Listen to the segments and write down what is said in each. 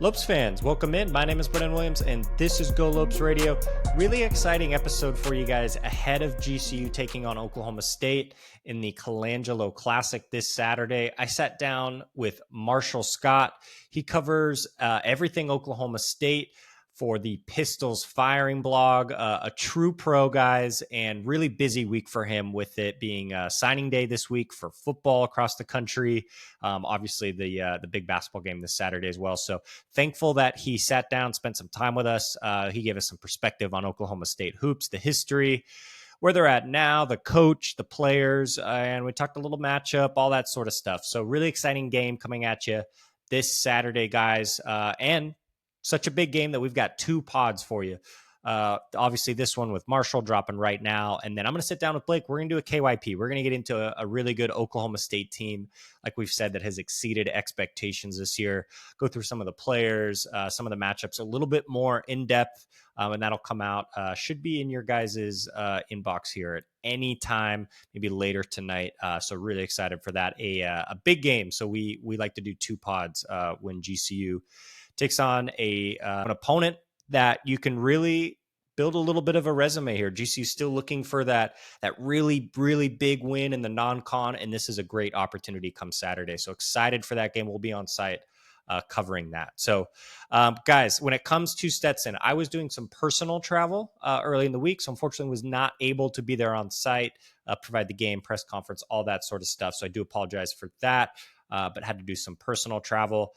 Lopes fans, welcome in. My name is Brennan Williams, and this is Go Lopes Radio. Really exciting episode for you guys ahead of GCU taking on Oklahoma State in the Colangelo Classic this Saturday. I sat down with Marshall Scott. He covers everything Oklahoma State for the Pistols Firing blog, a true pro, guys, and really busy week for him with it being signing day this week for football across the country. Obviously, the big basketball game this Saturday as well. So thankful that he sat down, spent some time with us. He gave us some perspective on Oklahoma State hoops, the history, where they're at now, the coach, the players, and we talked a little matchup, all that sort of stuff. So really exciting game coming at you this Saturday, guys, and such a big game that we've got two pods for you. Obviously, this one with Marshall dropping right now. And then I'm going to sit down with Blake. We're going to do a KYP. We're going to get into a really good Oklahoma State team, like we've said, that has exceeded expectations this year. Go through some of the players, some of the matchups a little bit more in depth. And that'll come out, should be in your guys' inbox here at any time, maybe later tonight. So really excited for that. A big game. So we like to do two pods when GCU takes on an opponent that you can really build a little bit of a resume here. GCU still looking for that really, really big win in the non-con, and this is a great opportunity come Saturday. So excited for that game. We'll be on site covering that. So, guys, when it comes to Stetson, I was doing some personal travel early in the week, so unfortunately was not able to be there on site, provide the game, press conference, all that sort of stuff. So I do apologize for that, but had to do some personal travel.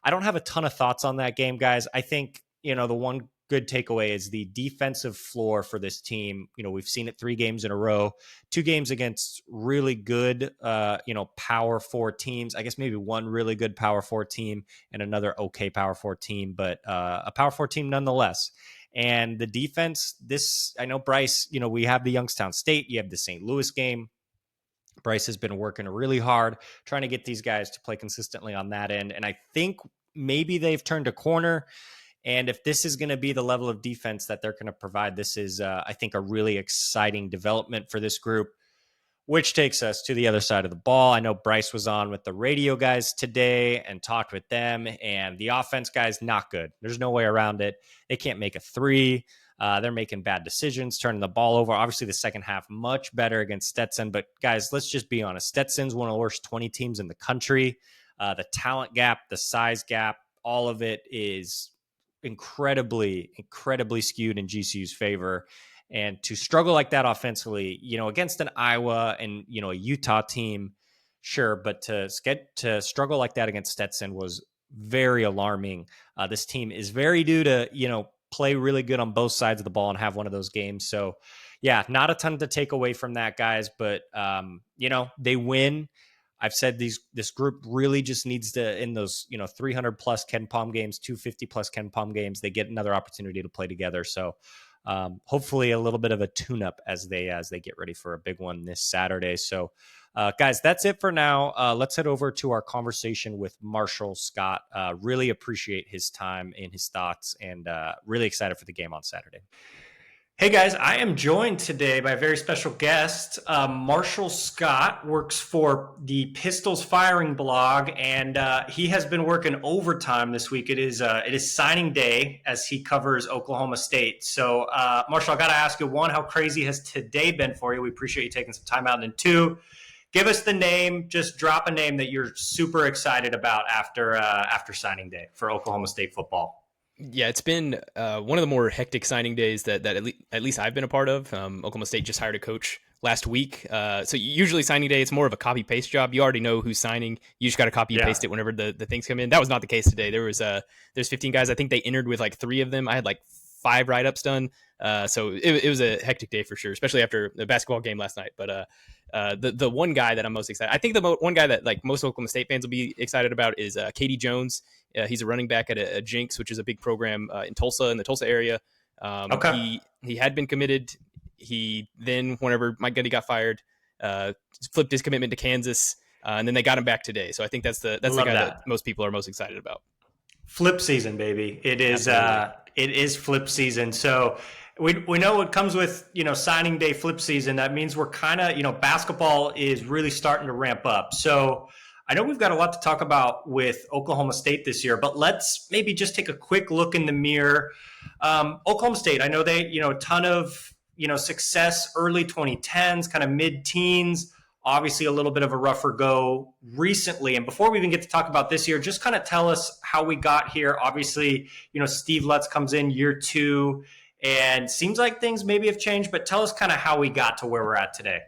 I don't have a ton of thoughts on that game, guys. I think, the one good takeaway is the defensive floor for this team. We've seen it 3 games in a row, 2 games against really good, power 4 teams. I guess maybe one really good power 4 team and another okay power 4 team, but a power 4 team nonetheless. And the defense, I know Bryce, we have the Youngstown State, you have the St. Louis game. Bryce has been working really hard trying to get these guys to play consistently on that end. And I think maybe they've turned a corner. And if this is going to be the level of defense that they're going to provide, this is, I think, a really exciting development for this group, which takes us to the other side of the ball. I know Bryce was on with the radio guys today and talked with them, and the offense guys, not good. There's no way around it. They can't make a 3. They're making bad decisions, turning the ball over. Obviously, the second half, much better against Stetson. But, guys, let's just be honest. Stetson's one of the worst 20 teams in the country. The talent gap, the size gap, all of it is incredibly skewed in GCU's favor. And to struggle like that offensively, against an Iowa and, a Utah team, sure. But to struggle like that against Stetson was very alarming. This team is very due to, play really good on both sides of the ball and have one of those games. So yeah, not a ton to take away from that, guys, but they win. I've said this group really just needs to, in those, 300 plus Ken Palm games, 250 plus Ken Palm games, they get another opportunity to play together. So hopefully a little bit of a tune-up as they get ready for a big one this Saturday. So guys, that's it for now. Let's head over to our conversation with Marshall Scott. Really appreciate his time and his thoughts, and really excited for the game on Saturday. Hey guys, I am joined today by a very special guest. Marshall Scott works for the Pistols Firing blog, and he has been working overtime this week. It is signing day as he covers Oklahoma State. So, Marshall, I got to ask you, 1, how crazy has today been for you? We appreciate you taking some time out. And 2, give us the name. Just drop a name that you're super excited about after signing day for Oklahoma State football. Yeah, it's been one of the more hectic signing days that at least I've been a part of. Oklahoma State just hired a coach last week. So usually signing day, it's more of a copy-paste job. You already know who's signing. You just got to copy and paste it whenever the things come in. That was not the case today. There's 15 guys. I think they entered with like 3 of them. I had like 5 write-ups done. So it was a hectic day for sure, especially after the basketball game last night. But the one guy that I'm most excited, I think the one guy that like most Oklahoma State fans will be excited about is Katie Jones. He's a running back at a Jinx, which is a big program in Tulsa, in the Tulsa area. Okay. He had been committed. He then, whenever Mike Gundy got fired, flipped his commitment to Kansas, and then they got him back today. So I think that's the guy that most people are most excited about. Flip season, baby. It is flip season. So we know what comes with, signing day flip season. That means we're kind of, basketball is really starting to ramp up. So I know we've got a lot to talk about with Oklahoma State this year, but let's maybe just take a quick look in the mirror. Oklahoma State, I know they, a ton of, success early 2010s, kind of mid-teens, obviously a little bit of a rougher go recently. And before we even get to talk about this year, just kind of tell us how we got here. Obviously, Steve Lutz comes in year 2 and seems like things maybe have changed, but tell us kind of how we got to where we're at today.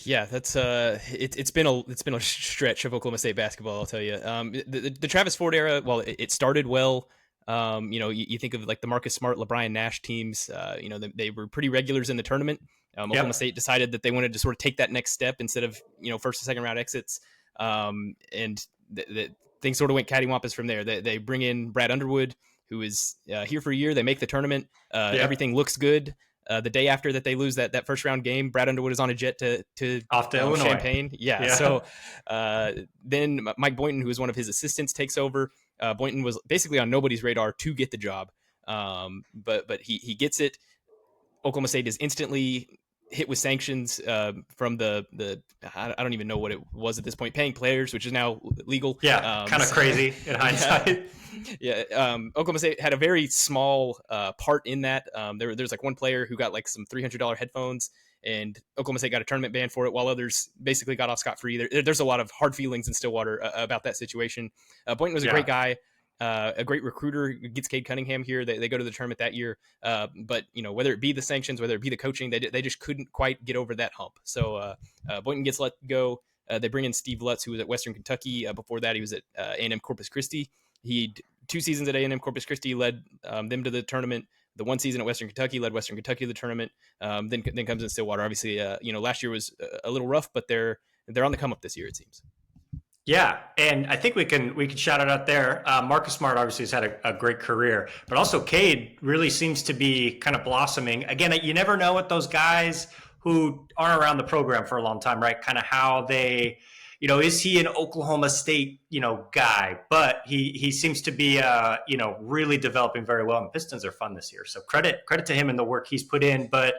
Yeah, that's it's been a stretch of Oklahoma State basketball. I'll tell you. The Travis Ford era, well, it started well. You think of like the Marcus Smart, LeBron Nash teams. They were pretty regulars in the tournament. Oklahoma State decided that they wanted to sort of take that next step instead of first and second round exits. And things sort of went cattywampus from there. They bring in Brad Underwood, who is here for a year. They make the tournament. Everything looks good. The day after that they lose that first round game, Brad Underwood is on a jet to off to Illinois. Champaign. Yeah. So then Mike Boynton, who was one of his assistants, takes over. Boynton was basically on nobody's radar to get the job, but he gets it. Oklahoma State is instantly hit with sanctions from the I don't even know what it was at this point, paying players, which is now legal. Yeah, kind of crazy in hindsight. Yeah, Oklahoma State had a very small part in that. There's like one player who got like some $300 headphones, and Oklahoma State got a tournament ban for it, while others basically got off scot-free. There's a lot of hard feelings in Stillwater about that situation. Boynton was a great guy. A great recruiter, gets Cade Cunningham here. They go to the tournament that year. But, whether it be the sanctions, whether it be the coaching, they just couldn't quite get over that hump. So Boynton gets let go. They bring in Steve Lutz, who was at Western Kentucky. Before that, he was at A&M Corpus Christi. He 2 seasons at A&M Corpus Christi, led them to the tournament. The 1 season at Western Kentucky, led Western Kentucky to the tournament. Then comes in Stillwater. Obviously, last year was a little rough, but they're on the come up this year, it seems. Yeah, and I think we can shout it out there. Marcus Smart obviously has had a great career, but also Cade really seems to be kind of blossoming. Again, you never know with those guys who aren't around the program for a long time, right? Kind of how they, is he an Oklahoma State, guy? But he seems to be, really developing very well. And Pistons are fun this year, so credit to him and the work he's put in. But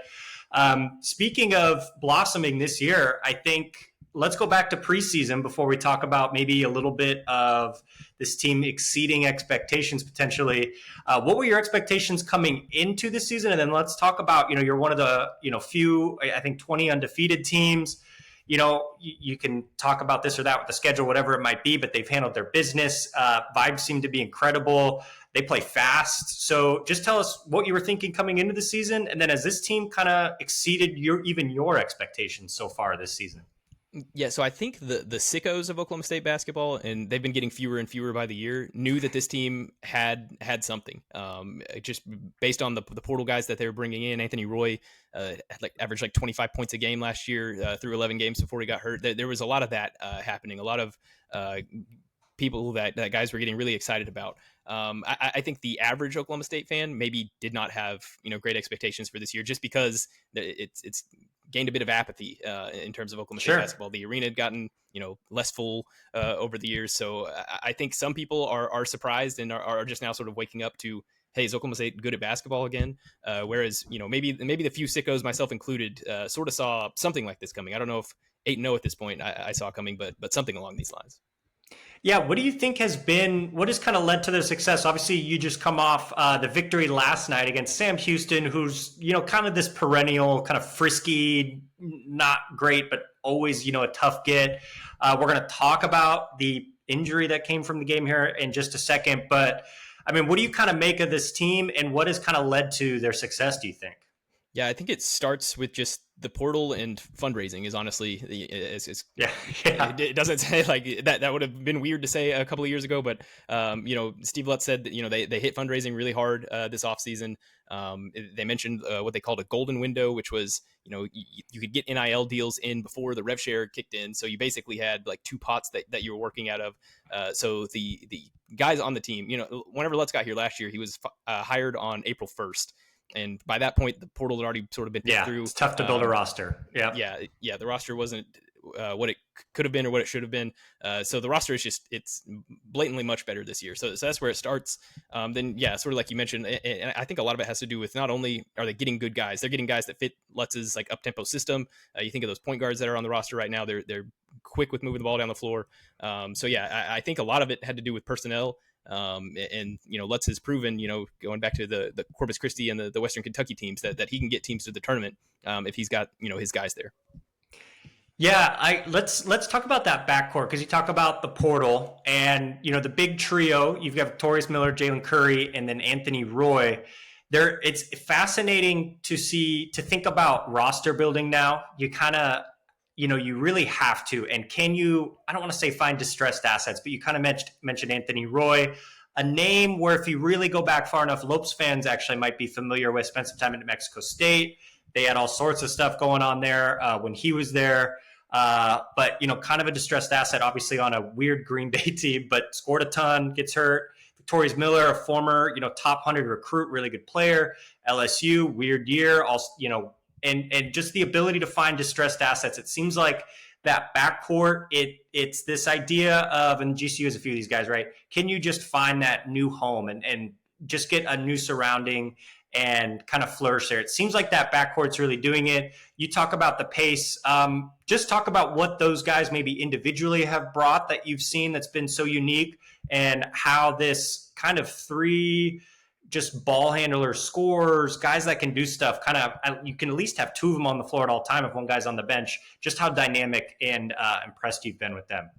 speaking of blossoming this year, I think. Let's go back to preseason before we talk about maybe a little bit of this team exceeding expectations potentially. What were your expectations coming into the season? And then let's talk about, you're one of the, few, I think 20 undefeated teams. You can talk about this or that with the schedule, whatever it might be, but they've handled their business. Vibes seem to be incredible. They play fast. So just tell us what you were thinking coming into the season. And then has this team kind of exceeded your expectations so far this season? Yeah, so I think the sickos of Oklahoma State basketball, and they've been getting fewer and fewer by the year, knew that this team had something. Just based on the portal guys that they were bringing in. Anthony Roy averaged like 25 points a game last year through 11 games before he got hurt. There was a lot of that happening. A lot of people that guys were getting really excited about. I think the average Oklahoma State fan maybe did not have great expectations for this year, just because it's gained a bit of apathy in terms of Oklahoma State basketball. The arena had gotten less full over the years, so I think some people are surprised and are just now sort of waking up to, hey, is Oklahoma State good at basketball again? Whereas maybe the few sickos, myself included, sort of saw something like this coming. I don't know if 8-0 at this point I saw coming, but something along these lines. Yeah, what do you think what has kind of led to their success? Obviously, you just come off the victory last night against Sam Houston, who's, kind of this perennial, kind of frisky, not great, but always, a tough get. We're going to talk about the injury that came from the game here in just a second. But, I mean, what do you kind of make of this team, and what has kind of led to their success, do you think? Yeah, I think it starts with just the portal and fundraising is honestly, it doesn't say like that. That would have been weird to say a couple of years ago, but Steve Lutz said that, they hit fundraising really hard this offseason. They mentioned what they called a golden window, which was, you could get NIL deals in before the rev share kicked in. So you basically had like 2 pots that you were working out of. So the guys on the team, whenever Lutz got here last year, he was hired on April 1st. And by that point, the portal had already sort of been through. It's tough to build a roster. Yeah. The roster wasn't what it could have been or what it should have been. So the roster is it's blatantly much better this year. So that's where it starts. Then yeah, sort of like you mentioned, and I think a lot of it has to do with not only are they getting good guys, they're getting guys that fit Lutz's like up tempo system. You think of those point guards that are on the roster right now; they're quick with moving the ball down the floor. So yeah, I think a lot of it had to do with personnel. And Lutz has proven, going back to the Corpus Christi and the Western Kentucky teams that he can get teams to the tournament if he's got his guys there. Yeah, let's talk about that backcourt, because you talk about the portal and the big trio. You've got Victorious Miller, Jalen Curry, and then Anthony Roy. It's fascinating to think about roster building now. You kind of you really have to. And can you, I don't want to say find distressed assets, but you kind of mentioned Anthony Roy, a name where if you really go back far enough, Lopes fans actually might be familiar with, spent some time at New Mexico State. They had all sorts of stuff going on there when he was there. But, kind of a distressed asset, obviously on a weird Green Bay team, but scored a ton, gets hurt. Victorious Miller, a former, top 100 recruit, really good player. LSU, weird year, also, and just the ability to find distressed assets. It seems like that backcourt, it's this idea of, and GCU has a few of these guys, right? Can you just find that new home and just get a new surrounding and kind of flourish there? It seems like that backcourt's really doing it. You talk about the pace. Just talk about what those guys maybe individually have brought that you've seen that's been so unique, and how this kind of three just ball handlers, scorers, guys that can do stuff, kind of, you can at least have two of them on the floor at all time if one guy's on the bench. Just how dynamic and impressed you've been with them.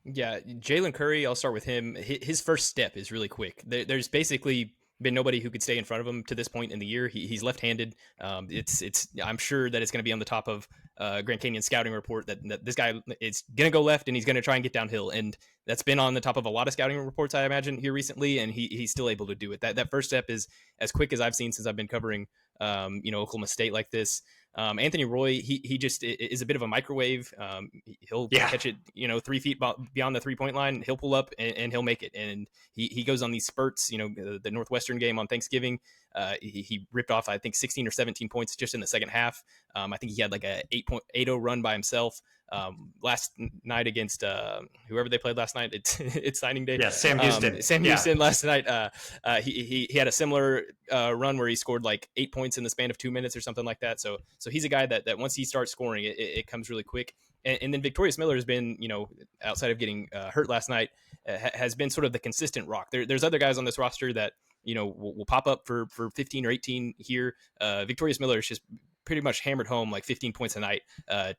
Yeah, Jalen Curry, I'll start with him. His first step is really quick. There's basically been nobody who could stay in front of him to this point in the year. He's left-handed. I'm sure that it's going to be on the top of Grand Canyon scouting report that this guy is going to go left and he's going to try and get downhill. And that's been on the top of a lot of scouting reports, I imagine, here recently. And he's still able to do it. That first step is as quick as I've seen since I've been covering, Oklahoma State like this. Anthony Roy, he just is a bit of a microwave. He'll catch it, 3 feet beyond the 3-point line. He'll pull up and he'll make it. And he goes on these spurts. The Northwestern game on Thanksgiving, he ripped off, I think, 16 or 17 points just in the second half. I think he had like a 8.80 run by himself. Last night against whoever they played last night, it's signing day. Yeah, Sam Houston. Houston last night. He had a similar run where he scored like 8 points in the span of 2 minutes or something like that. So he's a guy that once he starts scoring, it comes really quick. And then Victorious Miller has been, outside of getting hurt last night, has been sort of the consistent rock. There's other guys on this roster that will pop up for 15 or 18 here. Victorious Miller is just pretty much hammered home like 15 points a night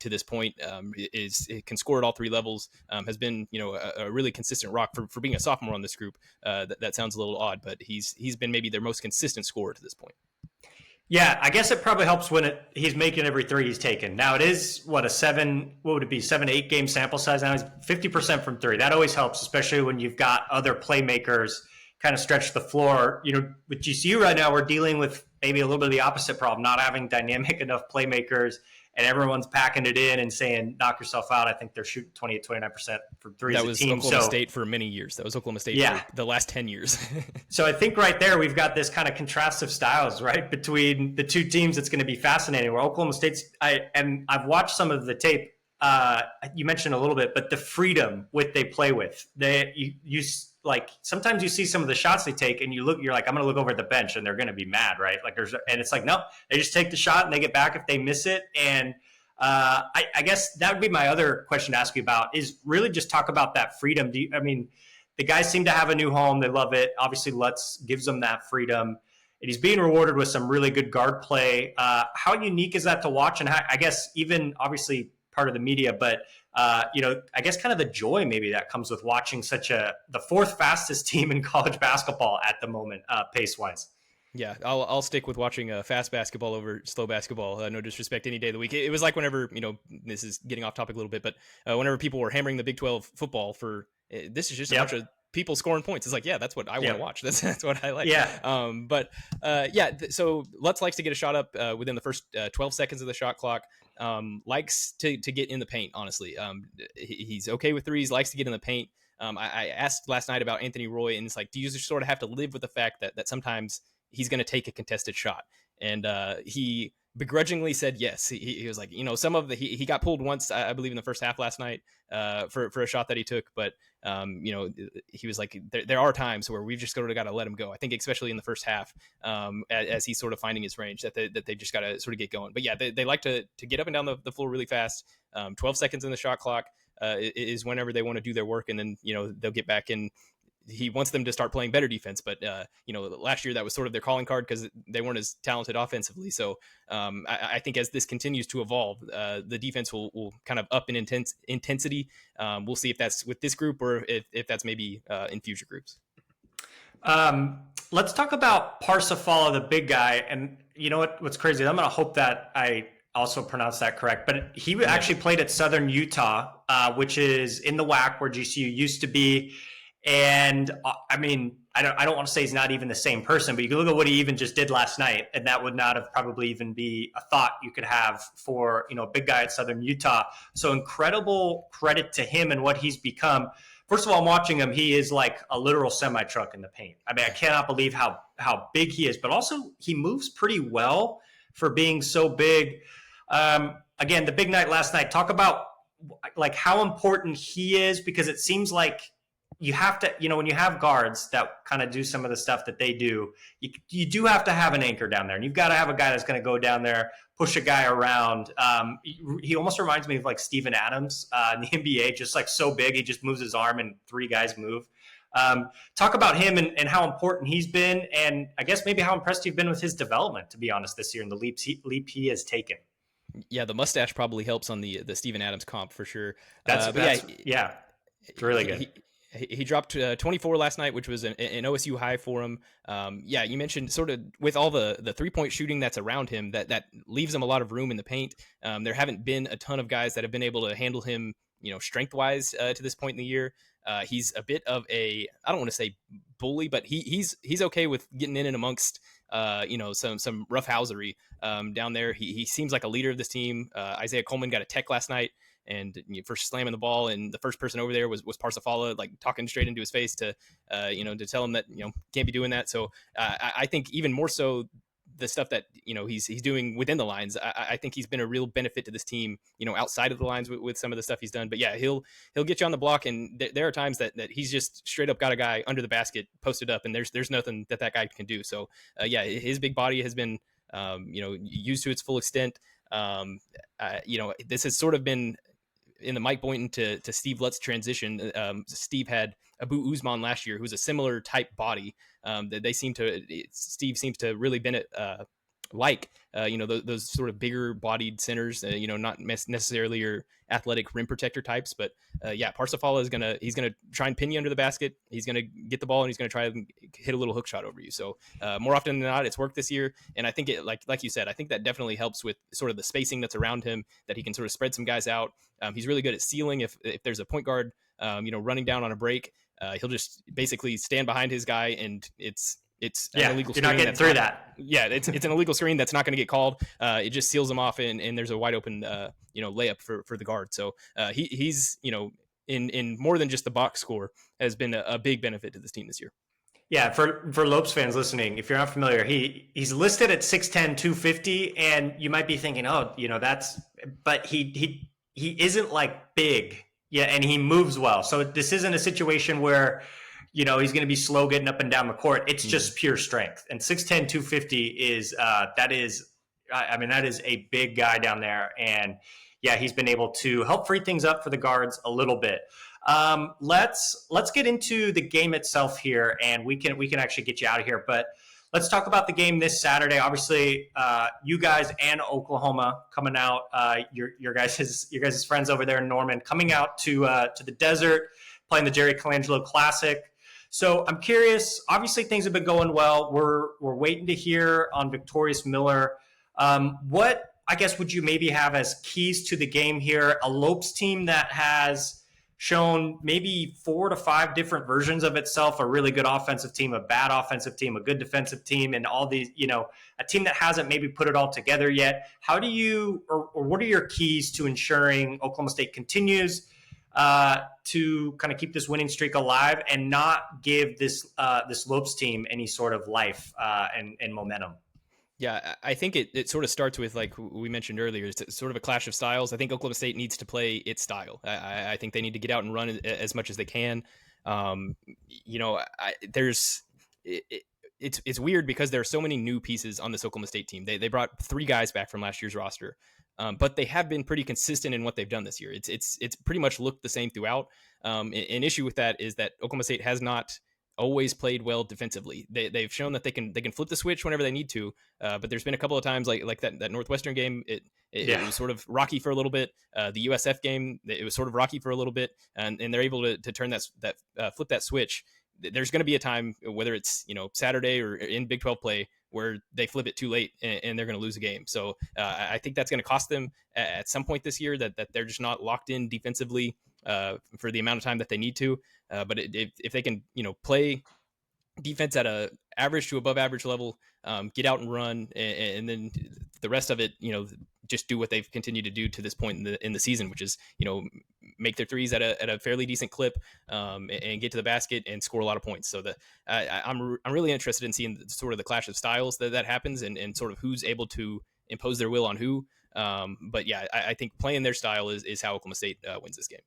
to this point. It can score at all three levels. Has been a really consistent rock for being a sophomore on this group. That sounds a little odd, but he's been maybe their most consistent scorer to this point. Yeah, I guess it probably helps when he's making every three he's taken. Now it is a 7 to 8 game sample size. Now he's 50% from three. That always helps, especially when you've got other playmakers kind of stretch the floor. With GCU right now, we're dealing with maybe a little bit of the opposite problem, not having dynamic enough playmakers, and everyone's packing it in and saying, knock yourself out. I think they're shooting 28, 29% from three as a team. That was Oklahoma State for many years. That was Oklahoma State for the last 10 years. So I think right there, we've got this kind of contrast of styles, right, between the two teams. That's going to be fascinating. Where Oklahoma State's, I've watched some of the tape. You mentioned a little bit, but the freedom they play with, you like sometimes you see some of the shots they take and you're like, I'm going to look over at the bench and they're going to be mad, right? And it's like, no, they just take the shot and they get back if they miss it. And I guess that would be my other question to ask you about, is really just talk about that freedom. The guys seem to have a new home. They love it. Obviously Lutz gives them that freedom, and he's being rewarded with some really good guard play. How unique is that to watch? And I guess even obviously part of the media, but I guess kind of the joy maybe that comes with watching the fourth fastest team in college basketball at the moment, pace wise. Yeah, I'll stick with watching fast basketball over slow basketball. No disrespect, any day of the week. It was like whenever, this is getting off topic a little bit, but whenever people were hammering the Big 12 football this is just a bunch of people scoring points. It's like, yeah, that's what I want to watch. That's what I like. Yeah. So Lutz likes to get a shot up within the first 12 seconds of the shot clock. Likes to get in the paint, honestly. He's okay with threes, likes to get in the paint. I asked last night about Anthony Roy, and it's like, do you just sort of have to live with the fact that sometimes he's going to take a contested shot? And he begrudgingly said yes. He was like, some of he got pulled once, I believe, in the first half last night for a shot that he took. But, he was like, there are times where we've just sort of got to let him go. I think especially in the first half, as he's sort of finding his range, that they just got to sort of get going. But yeah, they like to get up and down the floor really fast. 12 seconds in the shot clock is whenever they want to do their work. And then, they'll get back in. He wants them to start playing better defense, but last year that was sort of their calling card because they weren't as talented offensively. So I think as this continues to evolve, the defense will kind of up in intensity. We'll see if that's with this group or if that's maybe in future groups. Let's talk about Parsifal, the big guy. And you know what's crazy? I'm going to hope that I also pronounced that correct. But he actually played at Southern Utah, which is in the WAC where GCU used to be. And I mean, I don't want to say he's not even the same person, but you can look at what he even just did last night, and that would not have probably even be a thought you could have for, a big guy at Southern Utah. So incredible credit to him and what he's become. First of all, I'm watching him. He is like a literal semi-truck in the paint. I mean, I cannot believe how big he is, but also he moves pretty well for being so big. Again, the big night last night, talk about like how important he is, because it seems like you have to, when you have guards that kind of do some of the stuff that they do, you do have to have an anchor down there. And you've got to have a guy that's going to go down there, push a guy around. He almost reminds me of like Steven Adams in the NBA, just like so big. He just moves his arm and three guys move. Talk about him and how important he's been. And I guess maybe how impressed you've been with his development, to be honest, this year and the leap he has taken. Yeah, the mustache probably helps on the Steven Adams comp for sure. It's really good. He dropped 24 last night, which was an OSU high for him. You mentioned sort of with all the 3-point shooting that's around him, that leaves him a lot of room in the paint. There haven't been a ton of guys that have been able to handle him, strength wise to this point in the year. He's a bit of I don't want to say bully, but he's okay with getting in and amongst some roughhousery down there. He seems like a leader of this team. Isaiah Coleman got a tech last night, and for slamming the ball, and the first person over there was Parsifal, like talking straight into his face to tell him that can't be doing that. So I think even more so the stuff that he's doing within the lines. I think he's been a real benefit to this team, outside of the lines with some of the stuff he's done. But yeah, he'll get you on the block, and there are times that he's just straight up got a guy under the basket posted up, and there's nothing that guy can do. So his big body has been used to its full extent. This has sort of been in the Mike Boynton to Steve Lutz transition. Steve had Abu Usman last year, who's a similar type body. Steve seems to really been those sort of bigger bodied centers, not necessarily your athletic rim protector types, but Parsifal he's gonna try and pin you under the basket. He's gonna get the ball and he's gonna try and hit a little hook shot over you. So more often than not, it's worked this year, and I think it like you said, I think that definitely helps with sort of the spacing that's around him, that he can sort of spread some guys out. He's really good at sealing if there's a point guard running down on a break. He'll just basically stand behind his guy, and it's an illegal screen. You're not getting through that. Yeah, it's an illegal screen that's not going to get called. It just seals him off, and there's a wide open layup for the guard. So he's in more than just the box score, has been a big benefit to this team this year. Yeah, for Lopes fans listening, if you're not familiar, he's listed at 6'10", 250, and you might be thinking, but he isn't like big. Yeah, and he moves well. So this isn't a situation where he's going to be slow getting up and down the court. It's just pure strength. And 6'10", 250 that is a big guy down there. And yeah, he's been able to help free things up for the guards a little bit. Let's get into the game itself here, and we can actually get you out of here. But let's talk about the game this Saturday. Obviously, you guys and Oklahoma coming out, your guys' friends over there in Norman coming out to the desert, playing the Jerry Colangelo Classic. So I'm curious. Obviously, things have been going well. We're waiting to hear on Victorious Miller. What I guess would you maybe have as keys to the game here? A Lopes team that has shown maybe 4 to 5 different versions of itself, a really good offensive team, a bad offensive team, a good defensive team, and all these, a team that hasn't maybe put it all together yet. How do you, or what are your keys to ensuring Oklahoma State continues to kind of keep this winning streak alive and not give this Lopes team any sort of life and momentum? Yeah, I think it sort of starts with, like we mentioned earlier, it's sort of a clash of styles. I think Oklahoma State needs to play its style. I think they need to get out and run as much as they can. You know, there's it, it's weird because there are so many new pieces on this Oklahoma State team. They brought 3 guys back from last year's roster, but they have been pretty consistent in what they've done this year. It's pretty much looked the same throughout. An issue with that is that Oklahoma State has not always played well defensively. They've shown that they can flip the switch whenever they need to. But there's been a couple of times like that Northwestern game, it was sort of rocky for a little bit. The USF game, it was sort of rocky for a little bit, and they're able to turn that flip that switch. There's going to be a time, whether it's Saturday or in Big 12 play, where they flip it too late and they're going to lose a game. So I think that's going to cost them at some point this year, that they're just not locked in defensively for the amount of time that they need to. But if they can, play defense at a average to above average level, get out and run, and then the rest of it, just do what they've continued to do to this point in the season, which is, make their threes at a fairly decent clip, and get to the basket and score a lot of points. So I'm really interested in seeing sort of the clash of styles that happens, and sort of who's able to impose their will on who. But yeah, I think playing their style is how Oklahoma State wins this game.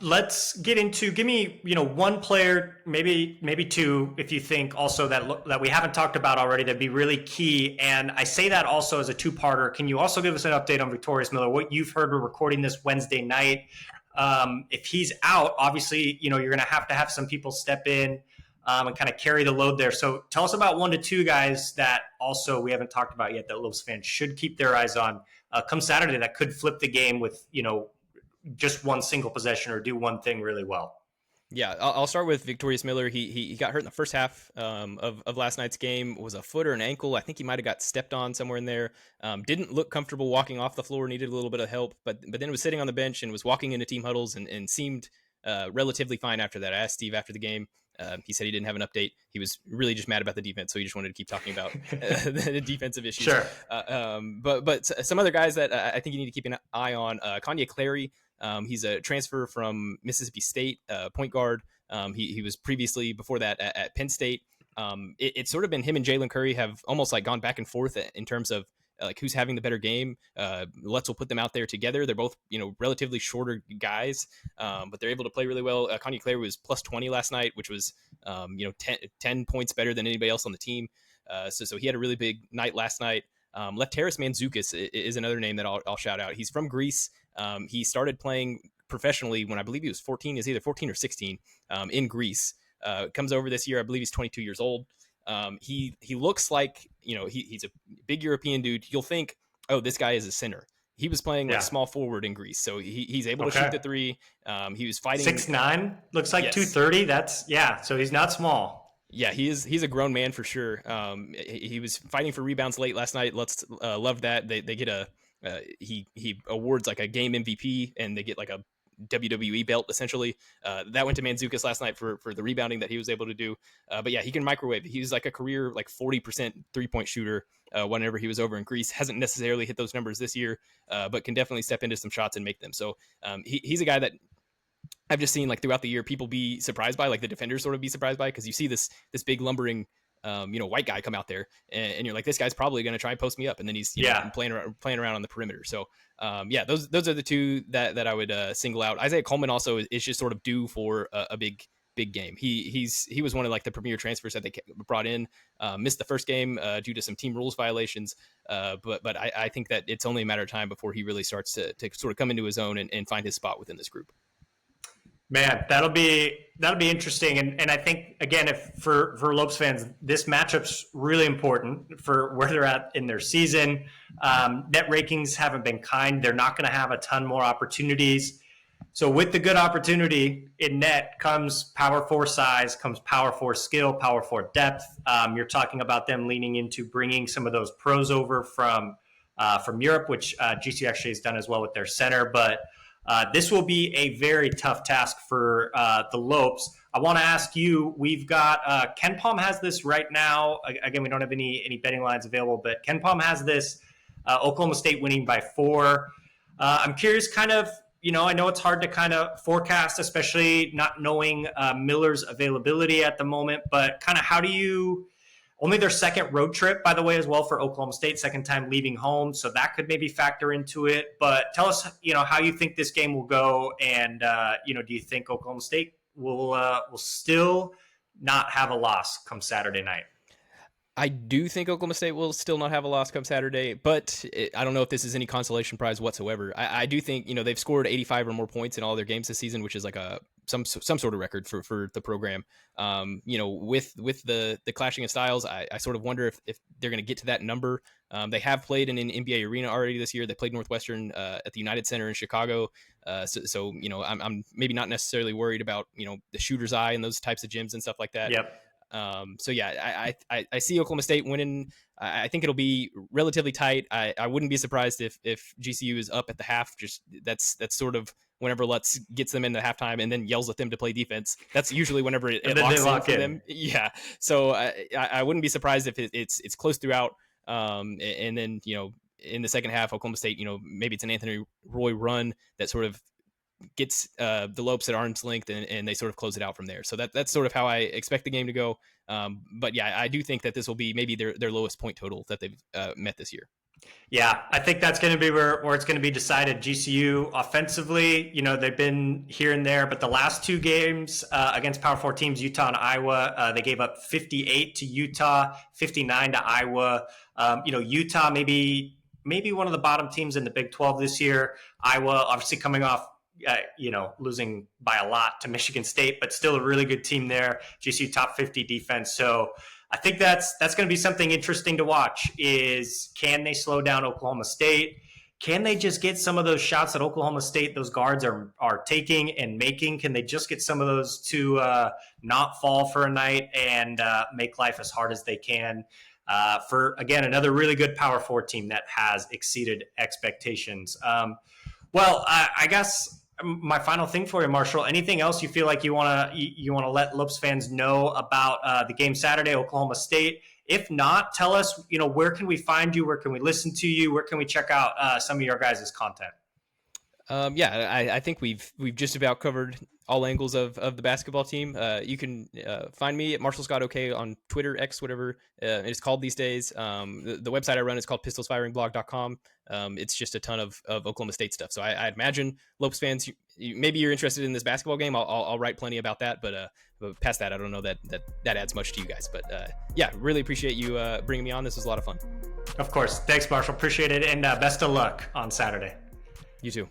Let's get into, give me, one player, maybe two, if you think also that we haven't talked about already, that'd be really key. And I say that also as a 2-parter. Can you also give us an update on Victorious Miller? What you've heard, we're recording this Wednesday night. If he's out, obviously, you're going to have some people step in, and kind of carry the load there. So tell us about 1 to 2 guys that also we haven't talked about yet that Lopes fans should keep their eyes on, come Saturday, that could flip the game with, just one single possession or do one thing really well. Yeah, I'll start with Victorious Miller. He got hurt in the first half of last night's game. It was a foot or an ankle. I think he might have got stepped on somewhere in there. Didn't look comfortable walking off the floor. Needed a little bit of help, but then was sitting on the bench and was walking into team huddles and seemed relatively fine after that. I asked Steve after the game. He said he didn't have an update. He was really just mad about the defense, so he just wanted to keep talking about the defensive issues. Sure. But some other guys that I think you need to keep an eye on. Kanye Clary. He's a transfer from Mississippi State, point guard. He was previously before that at Penn State. It's sort of been him and Jalen Curry have almost like gone back and forth in terms of like who's having the better game. Let's will put them out there together. They're both relatively shorter guys, but they're able to play really well. Kanye Clary was plus 20 last night, which was 10 points better than anybody else on the team. So he had a really big night last night. Lefteris Mantzoukas is another name that I'll shout out. He's from Greece. He started playing professionally when I believe he was 14. Is either 14 or 16 in Greece. Comes over this year. I believe he's 22 years old. He looks like he's a big European dude. You'll think, oh, this guy is a center. He was playing like small forward in Greece, so he's able to shoot the three. He was fighting 6'9", looks like 230. So he's not small. Yeah, he's a grown man for sure. He was fighting for rebounds late last night. Love that. They get he awards like a game MVP, and they get like a WWE belt essentially. That went to Mantzoukas last night for the rebounding that he was able to do. But yeah, he can microwave. He was like a career like 40% 3-point shooter whenever he was over in Greece. Hasn't necessarily hit those numbers this year, but can definitely step into some shots and make them. So he's a guy that I've just seen like throughout the year people be surprised by, like the defenders sort of be surprised by, because you see this big lumbering white guy come out there and you're like, this guy's probably going to try and post me up, and then he's playing around on the perimeter. So those are the two that I would single out. Isaiah Coleman also is just sort of due for a big game. He was one of like the premier transfers that they brought in. Missed the first game due to some team rules violations, but I think that it's only a matter of time before he really starts to sort of come into his own and find his spot within this group. Man, that'll be interesting, and I think again, if for Lopes fans, this matchup's really important for where they're at in their season. Net rankings haven't been kind; they're not going to have a ton more opportunities. So, with the good opportunity in net comes power four size, comes power four skill, power four depth. You're talking about them leaning into bringing some of those pros over from Europe, which GCU actually has done as well with their center, but. This will be a very tough task for the Lopes. I want to ask you, we've got Ken Palm has this right now. Again, we don't have any betting lines available, but Ken Palm has this Oklahoma State winning by 4. I'm curious kind of, I know it's hard to kind of forecast, especially not knowing Miller's availability at the moment, but kind of how do you Only their second road trip, by the way, as well for Oklahoma State, second time leaving home. So that could maybe factor into it. But tell us, how you think this game will go. And, do you think Oklahoma State will still not have a loss come Saturday night? I do think Oklahoma State will still not have a loss come Saturday, but I don't know if this is any consolation prize whatsoever. I do think, they've scored 85 or more points in all their games this season, which is like some sort of record for the program. With the clashing of styles, I sort of wonder if they're going to get to that number. They have played in an NBA arena already this year. They played Northwestern at the United Center in Chicago. So I'm maybe not necessarily worried about, the shooter's eye and those types of gyms and stuff like that. Yep. I see Oklahoma State winning. I think it'll be relatively tight. I wouldn't be surprised if GCU is up at the half. Just that's sort of whenever Lutz gets them into halftime and then yells at them to play defense. That's usually whenever it locks in for them. Yeah. So I wouldn't be surprised if it's close throughout. And then in the second half, Oklahoma State, maybe it's an Anthony Roy run that sort of gets the Lopes at arm's length and they sort of close it out from there. So that's sort of how I expect the game to go. But yeah, I do think that this will be maybe their lowest point total that they've met this year. Yeah, I think that's going to be where it's going to be decided. GCU offensively, they've been here and there, but the last two games against Power 4 teams, Utah and Iowa, they gave up 58 to Utah, 59 to Iowa. Utah maybe one of the bottom teams in the Big 12 this year. Iowa obviously coming off losing by a lot to Michigan State, but still a really good team there. GCU top 50 defense. So I think that's going to be something interesting to watch is can they slow down Oklahoma State? Can they just get some of those shots that Oklahoma State, those guards are taking and making? Can they just get some of those to not fall for a night and make life as hard as they can? For, again, another really good Power 4 team that has exceeded expectations. I guess my final thing for you, Marshall, anything else you feel like you want to let Lopes fans know about the game Saturday, Oklahoma State? If not, tell us, where can we find you? Where can we listen to you? Where can we check out some of your guys' content? I think we've just about covered all angles of the basketball team. You can find me at Marshall Scott OK on Twitter, X, whatever it's called these days. The website I run is called pistolsfiringblog.com. It's just a ton of Oklahoma State stuff. So I imagine Lopes fans, maybe you're interested in this basketball game. I'll write plenty about that, but past that, I don't know that adds much to you guys. But really appreciate you bringing me on. This was a lot of fun. Of course. Thanks, Marshall. Appreciate it. And best of luck on Saturday. You too.